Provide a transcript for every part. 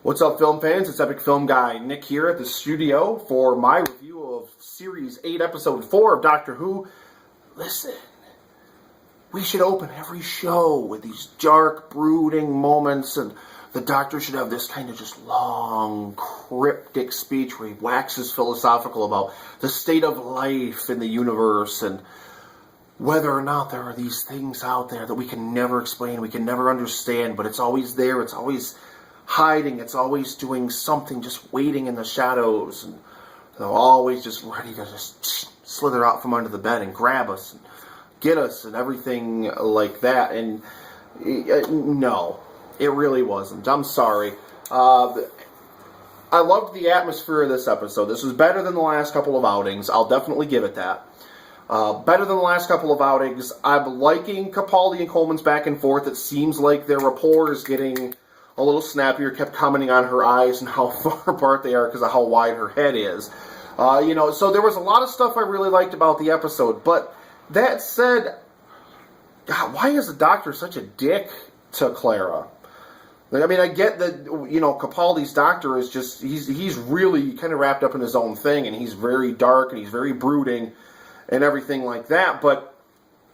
What's up, film fans? It's Epic Film Guy Nick here at the studio for my review of Series 8, Episode 4 of Doctor Who. Listen, we should open every show with these dark, brooding moments, and the Doctor should have this kind of just long, cryptic speech where he waxes philosophical about the state of life in the universe and whether or not there are these things out there that we can never explain, we can never understand, but it's always there, it's always hiding, it's always doing something, just waiting in the shadows, and they're always just ready to just slither out from under the bed and grab us and get us and everything like that. And no, it really wasn't. I'm sorry. I loved the atmosphere of this episode. This was better than the last couple of outings. I'll definitely give it that. Better than the last couple of outings. I'm liking Capaldi and Coleman's back and forth. It seems like their rapport is getting a little snappier. Kept commenting on her eyes and how far apart they are because of how wide her head is. So there was a lot of stuff I really liked about the episode. But that said, God, why is the Doctor such a dick to Clara? I mean, I get that, Capaldi's Doctor is just, he's really kind of wrapped up in his own thing, and he's very dark, and he's very brooding, and everything like that, but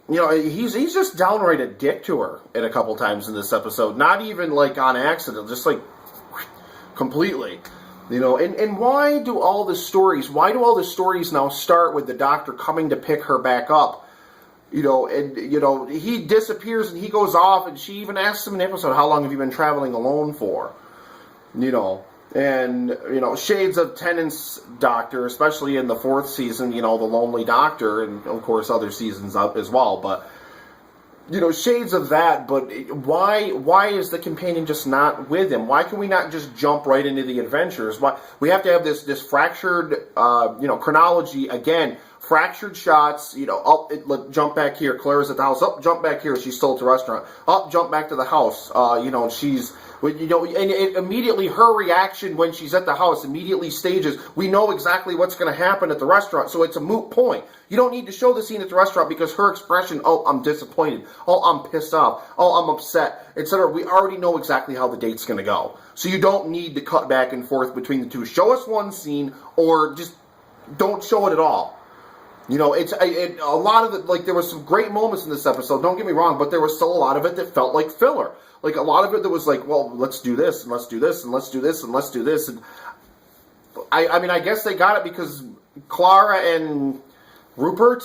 he's just downright a dick to her at a couple times in this episode. Not even like on accident, just like completely. And why do all the stories now start with the Doctor coming to pick her back up? He disappears and he goes off, and she even asks him in the episode, how long have you been traveling alone for? And shades of Tennant's Doctor, especially in the 4th season, the Lonely Doctor, and of course other seasons up as well, but shades of that. But why is the companion just not with him? Why can we not just jump right into the adventures? Why we have to have this fractured chronology again? Fractured shots, jump back here, Clara's at the house, jump back here, she's still at the restaurant, jump back to the house, she's, and it immediately, her reaction when she's at the house immediately stages, we know exactly what's going to happen at the restaurant, so it's a moot point. You don't need to show the scene at the restaurant because her expression, I'm disappointed, I'm pissed off, I'm upset, etc., we already know exactly how the date's going to go. So you don't need to cut back and forth between the two. Show us one scene, or just don't show it at all. A lot of it, there was some great moments in this episode, don't get me wrong, but there was still a lot of it that felt like filler. A lot of it that was well, let's do this, and let's do this, and let's do this, and let's do this. And I guess they got it because Clara and Rupert,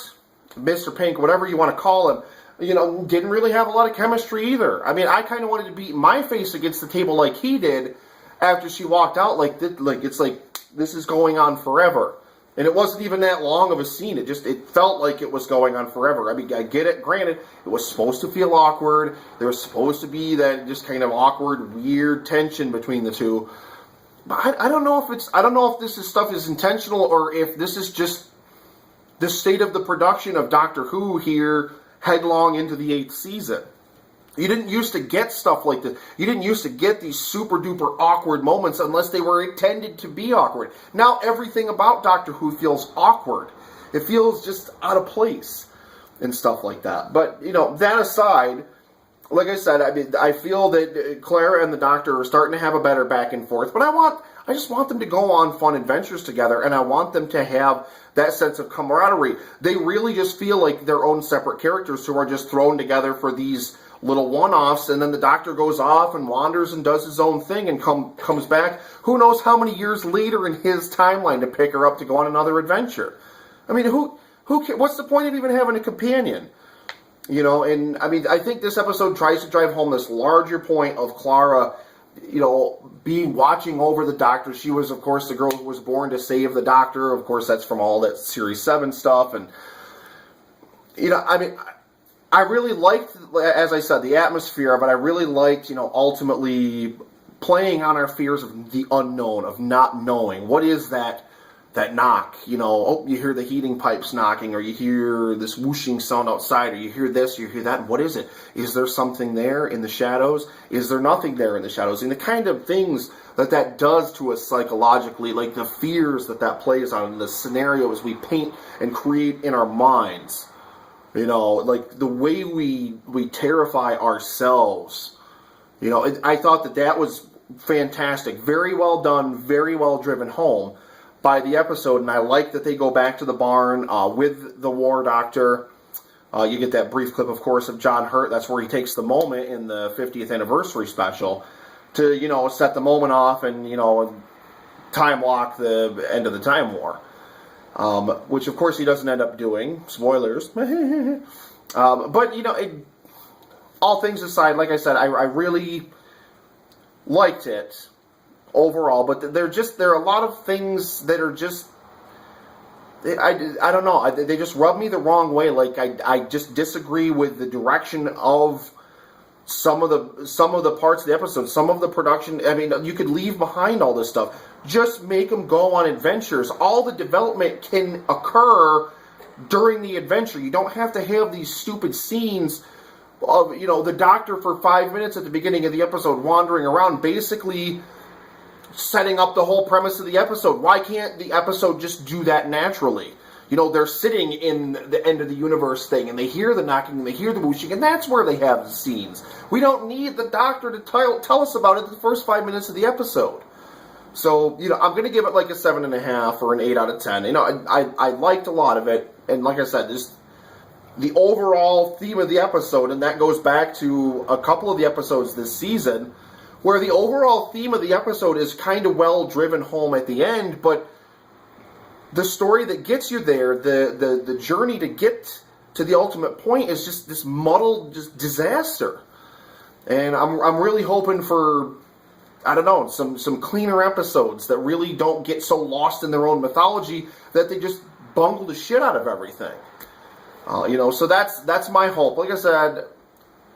Mr. Pink, whatever you want to call him, didn't really have a lot of chemistry either. I kind of wanted to beat my face against the table like he did after she walked out, it's like this is going on forever. And it wasn't even that long of a scene. It felt like it was going on forever. I get it. Granted, it was supposed to feel awkward. There was supposed to be that just kind of awkward, weird tension between the two. But I don't know if this stuff is intentional or if this is just the state of the production of Doctor Who here headlong into the 8th season. You didn't used to get stuff like this. You didn't used to get these super duper awkward moments unless they were intended to be awkward. Now everything about Doctor Who feels awkward. It feels just out of place and stuff like that. But, that aside, like I said, I feel that Clara and the Doctor are starting to have a better back and forth. But I just want them to go on fun adventures together, and I want them to have that sense of camaraderie. They really just feel like their own separate characters who are just thrown together for these little one-offs, and then the Doctor goes off and wanders and does his own thing and comes back. Who knows how many years later in his timeline to pick her up to go on another adventure? What's the point of even having a companion? And I think this episode tries to drive home this larger point of Clara, watching over the Doctor. She was, of course, the girl who was born to save the Doctor. Of course, that's from all that Series 7 stuff, and I really liked, as I said, the atmosphere, but I really liked, ultimately playing on our fears of the unknown, of not knowing. What is that knock? You hear the heating pipes knocking, or you hear this whooshing sound outside, or you hear this, you hear that, and what is it? Is there something there in the shadows? Is there nothing there in the shadows? And the kind of things that does to us psychologically, like the fears that plays on, the scenarios we paint and create in our minds. The way we terrify ourselves. I thought that was fantastic. Very well done, very well driven home by the episode, and I like that they go back to the barn with the War Doctor. You get that brief clip, of course, of John Hurt. That's where he takes the moment in the 50th anniversary special to, set the moment off and, time lock the end of the Time War. Which, of course, he doesn't end up doing. Spoilers. But, all things aside, like I said, I really liked it overall. But there are a lot of things that are just... I don't know. They just rub me the wrong way. Like, I just disagree with the direction of some of the parts of the episode, some of the production. I mean, you could leave behind all this stuff. Just make them go on adventures. All the development can occur during the adventure. You don't have to have these stupid scenes of, the Doctor for 5 minutes at the beginning of the episode wandering around, basically setting up the whole premise of the episode. Why can't the episode just do that naturally? They're sitting in the end of the universe thing, and they hear the knocking, and they hear the whooshing, and that's where they have the scenes. We don't need the Doctor to tell us about it the first 5 minutes of the episode. So, I'm going to give it like a 7.5 or an 8 out of 10. I liked a lot of it, and like I said, the overall theme of the episode, and that goes back to a couple of the episodes this season, where the overall theme of the episode is kind of well driven home at the end, but the story that gets you there, the journey to get to the ultimate point is just this muddled just disaster. And I'm really hoping for, I don't know, some cleaner episodes that really don't get so lost in their own mythology that they just bungle the shit out of everything. So that's my hope. Like I said,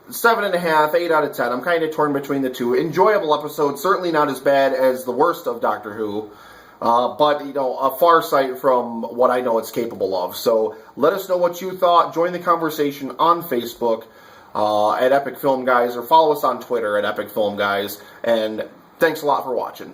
7.5, 8 out of 10. I'm kind of torn between the two. Enjoyable episode, certainly not as bad as the worst of Doctor Who, but a far sight from what I know it's capable of. So let us know what you thought. Join the conversation on Facebook at Epic Film Guys, or follow us on Twitter at Epic Film Guys. And thanks a lot for watching.